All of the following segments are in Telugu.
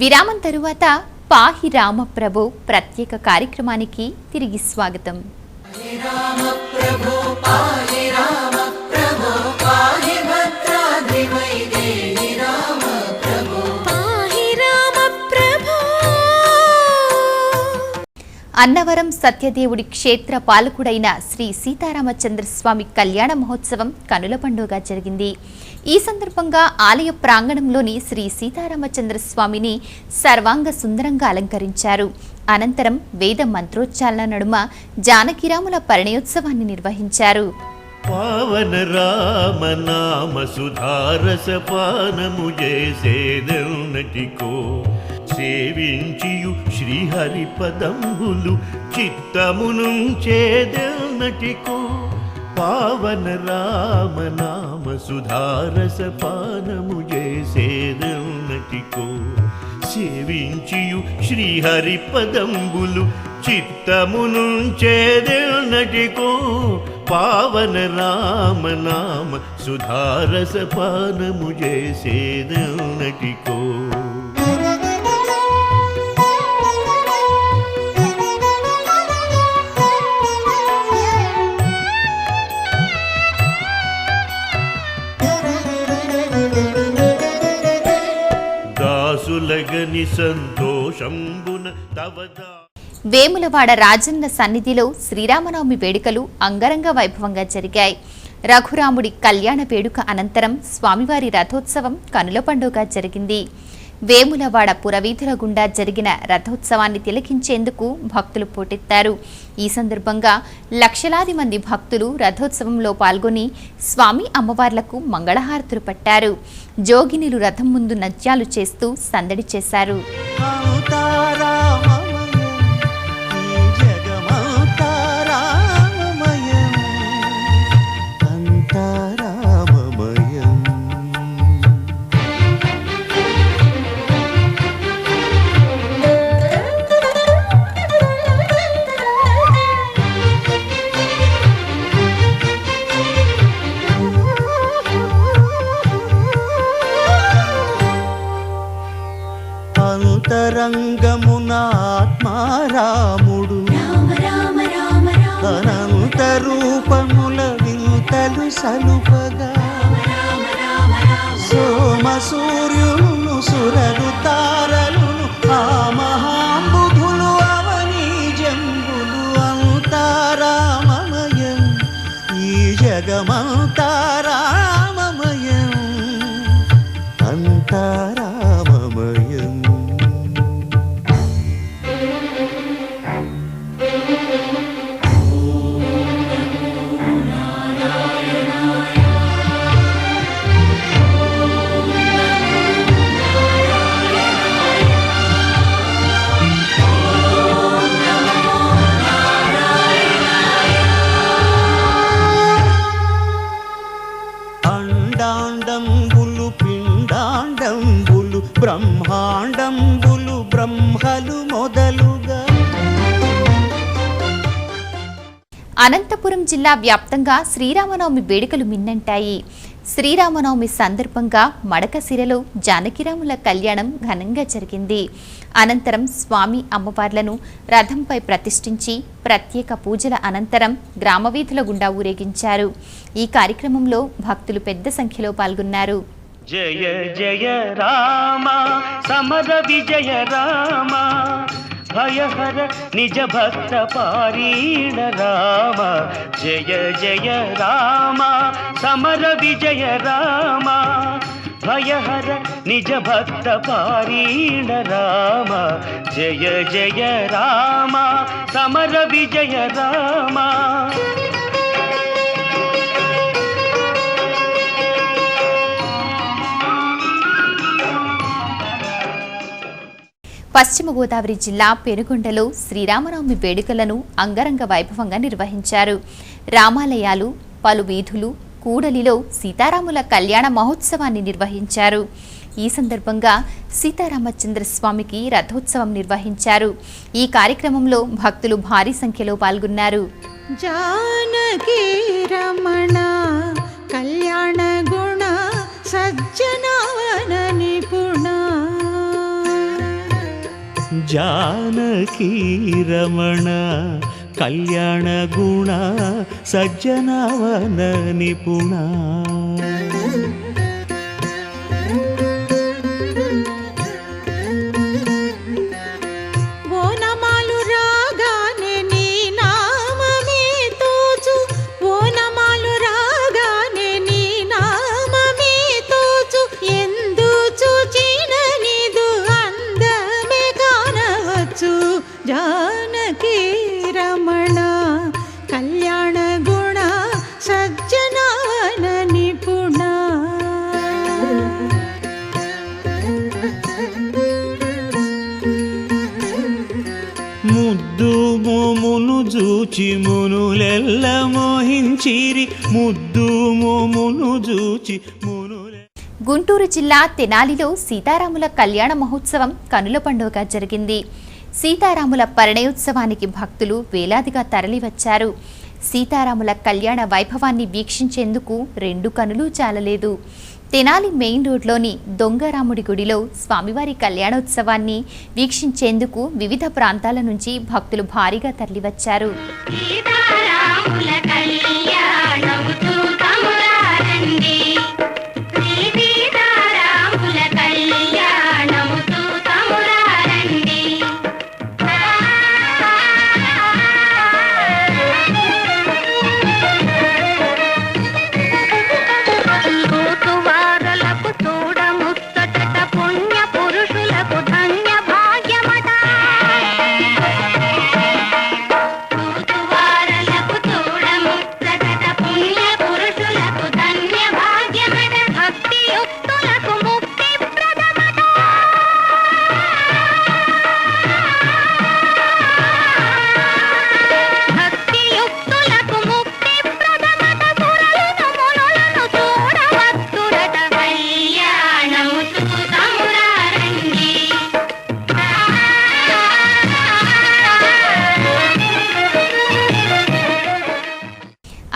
విరామం తరువాత పాహి రామ ప్రభు ప్రత్యేక కార్యక్రమానికి తిరిగి స్వాగతం. అన్నవరం సత్యదేవుడి క్షేత్ర పాలకుడైన శ్రీ సీతారామచంద్రస్వామి కళ్యాణ మహోత్సవం కనుల పండుగగా జరిగింది. ఈ సందర్భంగా ఆలయ ప్రాంగణంలోని శ్రీ సీతారామచంద్రస్వామిని సర్వాంగ సుందరంగా అలంకరించారు. అనంతరం వేద మంత్రోచ్చారణ నడుమ జానకిరాముల పరిణయోత్సవాన్ని నిర్వహించారు. పావన రామ నామ సుధారస పానము చేసేదెన్నటికో సేవించియు శ్రీహరి పదంబులు చిత్తమునుంచేదెన్నటికో పావన రామ నామ సుధారస పానము చేసేదెన్నటికో సేవించియు శ్రీహరి పదంబులు చిత్తమునుంచేదెన్నటికో పావన రామ నామ సుధారస పానము చేసేదెన్నటికో దాసులగని సంతోషంబున తవదా. వేములవాడ రాజన్న సన్నిధిలో శ్రీరామనవమి వేడుకలు అంగరంగ వైభవంగా జరిగాయి. రఘురాముడి కళ్యాణ వేడుక అనంతరం స్వామివారి రథోత్సవం కనుల పండుగగా జరిగింది. వేములవాడ పురవీధుల గుండా జరిగిన రథోత్సవాన్ని తిలకించేందుకు భక్తులు పోటెత్తారు. ఈ సందర్భంగా లక్షలాది మంది భక్తులు రథోత్సవంలో పాల్గొని స్వామి అమ్మవార్లకు మంగళహారతులు పట్టారు. జోగినులు రథం ముందు నృత్యాలు చేస్తూ సందడి చేశారు. అంతరంగమున ఆత్మారాముడు అనంత రూపముల వింతలు సలుపగా సోమ సూర్యులను సురలు తారలును ఆ మహాంబుధులు అవని జంబులు అంతారామమయం ఈ జగమంతారామమయం అంతారామమయం. అండాండంబులు పిండాండంబులు బ్రహ్మాండంబులు బ్రహ్మలు మొదలుగా. అనంతపురం జిల్లా వ్యాప్తంగా శ్రీరామనవమి వేడుకలు మిన్నంటాయి. శ్రీరామనవమి సందర్భంగా మడకశిరలో జానకిరాముల కళ్యాణం ఘనంగా జరిగింది. అనంతరం స్వామి అమ్మవార్లను రథంపై ప్రతిష్ఠించి ప్రత్యేక పూజల అనంతరం గ్రామవీధుల గుండా ఊరేగించారు. ఈ కార్యక్రమంలో భక్తులు పెద్ద సంఖ్యలో పాల్గొన్నారు. జయ జయ రామ సమర విజయ రామ భయహర నిజ భక్త పారీణ రామ జయ జయ రామ సమర విజయ రామ భయహర నిజ భక్త పారీణ రామ జయ జయ రామ సమర విజయ రామ. పశ్చిమ గోదావరి జిల్లా పెనుగొండలో శ్రీరామనవమి వేడుకలను అంగరంగ వైభవంగా నిర్వహించారు. రామాలయాలు, పలు వీధులు, కూడలిలో సీతారాముల కళ్యాణ మహోత్సవాన్ని నిర్వహించారు. ఈ సందర్భంగా సీతారామచంద్రస్వామికి రథోత్సవం నిర్వహించారు. ఈ కార్యక్రమంలో భక్తులు భారీ సంఖ్యలో పాల్గొన్నారు. జానకి రమణ కళ్యాణ గుణ సజ్జనవన నిపుణ జానకీ రమణ కళ్యాణ గుణ సజ్జనవన నిపుణ జానకీ రమణ కళ్యాణ గుణ సజ్జనవన నిపుణ. ముద్దు మోమును జూచి మునులెల్ల మోహించిరి ముద్దు మోమును జూచి మునులె. గుంటూరు జిల్లా తెనాలిలో సీతారాముల కళ్యాణ మహోత్సవం కనుల పండుగగా జరిగింది. సీతారాముల పరిణయోత్సవానికి భక్తులు వేలాదిగా తరలివచ్చారు. సీతారాముల కళ్యాణ వైభవాన్ని వీక్షించేందుకు రెండు కనులు చాలలేదు. తెనాలి మెయిన్ రోడ్లోని దొంగరాముడి గుడిలో స్వామివారి కళ్యాణోత్సవాన్ని వీక్షించేందుకు వివిధ ప్రాంతాల నుంచి భక్తులు భారీగా తరలివచ్చారు.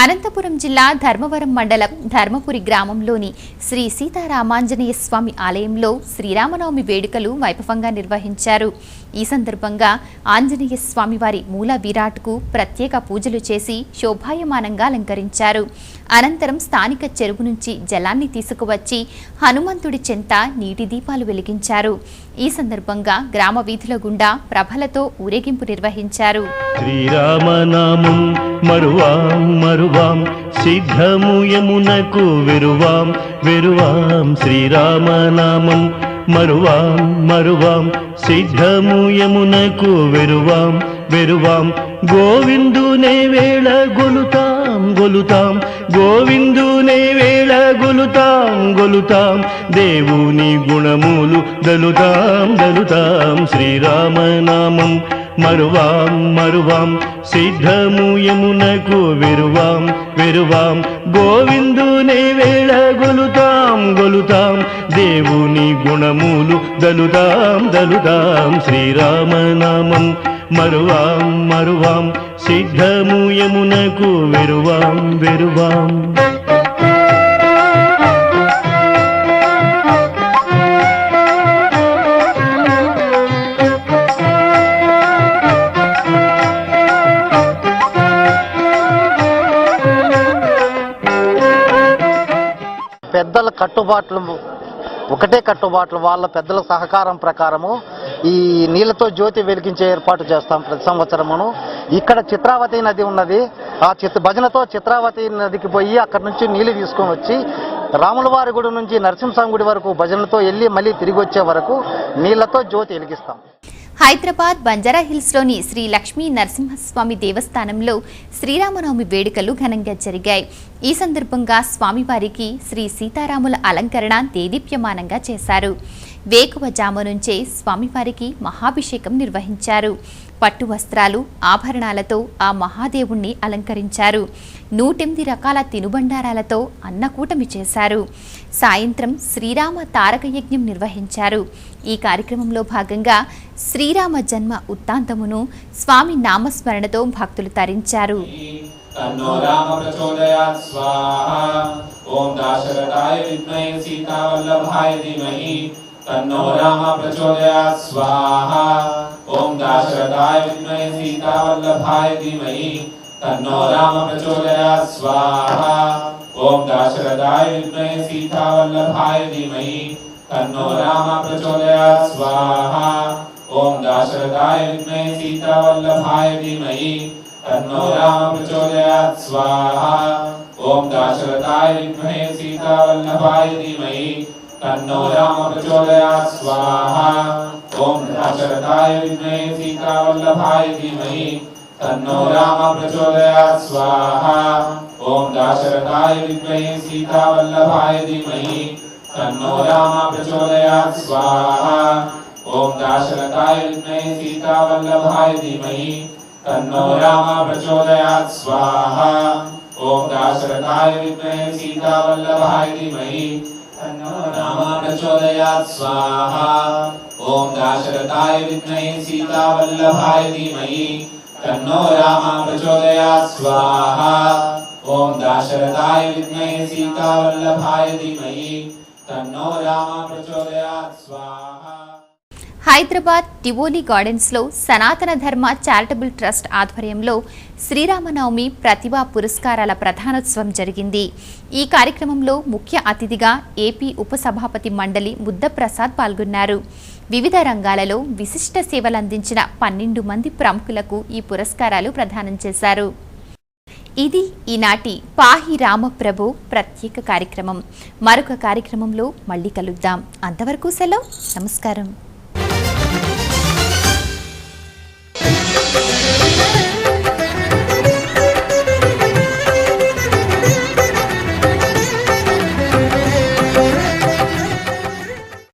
అనంతపురం జిల్లా ధర్మవరం మండలం ధర్మపురి గ్రామంలోని శ్రీ సీతారామాంజనేయ స్వామి ఆలయంలో శ్రీరామనవమి వేడుకలు వైభవంగా నిర్వహించారు. ఈ సందర్భంగా ఆంజనేయ స్వామి వారి మూల విరాట్కు ప్రత్యేక పూజలు చేసి శోభాయమానంగా అలంకరించారు. అనంతరం స్థానిక చెరువు నుంచి జలాన్ని తీసుకువచ్చి హనుమంతుడి చెంత నీటి దీపాలు వెలిగించారు. ఈ సందర్భంగా గ్రామ వీధుల గుండా ప్రభలతో ఊరేగింపు నిర్వహించారు. శ్రీరామనామం మరువాం మరువాం సిద్ధము యమునకు వెరువాం వెరువాం శ్రీరామనామం మరువాం మరువాం సిద్ధము యమునకు వెరువాం వెరువాం గోవిందునే వేళ గొలుతాం గొలుతాం గోవిందునే వేళ గొలుతాం గొలుతాం దేవుని గుణములు దలుతాం దలుతాం శ్రీరామనామం మరువాం మరువాం సిద్ధము యమునకు వెరువాం వెరువాం గోవిందునే వేళ గొలుతాం గొలుతాం దేవుని గుణములు దలుతాం దలుతాం శ్రీరామనామం మరువాం మరువాం సిద్ధము యమునకు వెరువాం వెరువాం. పెద్దల కట్టుబాట్లు ఒకటే కట్టుబాట్లు వాళ్ళ పెద్దల సహకారం ప్రకారము ఈ నీళ్లతో జ్యోతి వెలిగించే ఏర్పాటు చేస్తాం ప్రతి సంవత్సరమును. ఇక్కడ చిత్రావతి నది ఉన్నది. ఆ భజనతో చిత్రావతి నదికి పోయి అక్కడ నుంచి నీళ్లు తీసుకొని వచ్చి రాములవారి గుడి నుంచి నరసింహస్వామి గుడి వరకు భజనతో వెళ్ళి మళ్ళీ తిరిగి వచ్చే వరకు నీళ్లతో జ్యోతి వెలిగిస్తాం. హైదరాబాద్ బంజారాహిల్స్లోని శ్రీ లక్ష్మీ నరసింహస్వామి దేవస్థానంలో శ్రీరామనవమి వేడుకలు ఘనంగా జరిగాయి. ఈ సందర్భంగా స్వామివారికి శ్రీ సీతారాముల అలంకరణ దేదీప్యమానంగా చేశారు. వేకువజాము నుంచే స్వామివారికి మహాభిషేకం నిర్వహించారు. పట్టు వస్త్రాలు ఆభరణాలతో ఆ మహాదేవుణ్ణి అలంకరించారు. 108 రకాల తినుబండారాలతో అన్నకూటమి చేశారు. సాయంత్రం శ్రీరామ తారక యజ్ఞం నిర్వహించారు. ఈ కార్యక్రమంలో భాగంగా శ్రీరామ జన్మ ఉత్తాంతమును స్వామి నామస్మరణతో భక్తులు తరించారు. तन्नो राम प्रचोदयात् स्वाहा ओम दाशरथाय विद्महे सीतावल्लभाय धीमहि तन्नो राम प्रचोदयात् स्वाहा ओम दाशरथाय विद्महे सीतावल्लभाय धीमहि तन्नो राम प्रचोदयात् स्वाहा ओम दाशरथाय विद्महे सीतावल्लभाय धीमहि तन्नो राम प्रचोदयात् स्वाहा ओम दाशरथाय विद्महे सीतावल्लभाय धीमहि तन्नो राम प्रचोदयात् स्वाहा ओम दाशरथाय विद्महे सीतावल्लभाय धीमहि तन्नो राम प्रचोदयात् स्वाहा ओम दाशरथाय विद्महे सीतावल्लभाय धीमहि तन्नो राम प्रचोदयात् स्वाहा ओम दाशरथाय विद्महे सीतावल्लभाय धीमहि तन्नो राम प्रचोदयात् स्वाहा ओम दाशरथाय विद्महे सीतावल्लभाय धीमहि तन्नो राम प्रचोदयात् स्वाहा ओम दाशरथाय विद्महे सीतावल्लभाय धीमहि तन्नो राम प्रचोदयात् स्वाहा ओम दाशरथाय विद्महे सीतावल्लभाय धीमहि तन्नो राम प्रचोदयात् स्वाहा। హైదరాబాద్ టివోలీ గార్డెన్స్లో సనాతన ధర్మ చారిటబుల్ ట్రస్ట్ ఆధ్వర్యంలో శ్రీరామనవమి ప్రతిభా పురస్కారాల ప్రధానోత్సవం జరిగింది. ఈ కార్యక్రమంలో ముఖ్య అతిథిగా ఏపీ ఉపసభాపతి మండలి ముద్దప్రసాద్ పాల్గొన్నారు. వివిధ రంగాలలో విశిష్ట సేవలందించిన 12 మంది ప్రముఖులకు ఈ పురస్కారాలు ప్రదానం చేశారు. ఇది ఈనాటి పాహి రామప్రభు ప్రత్యేక కార్యక్రమం. మరొక కార్యక్రమంలో మళ్ళీ కలుద్దాం. అంతవరకు సెలవు. నమస్కారం.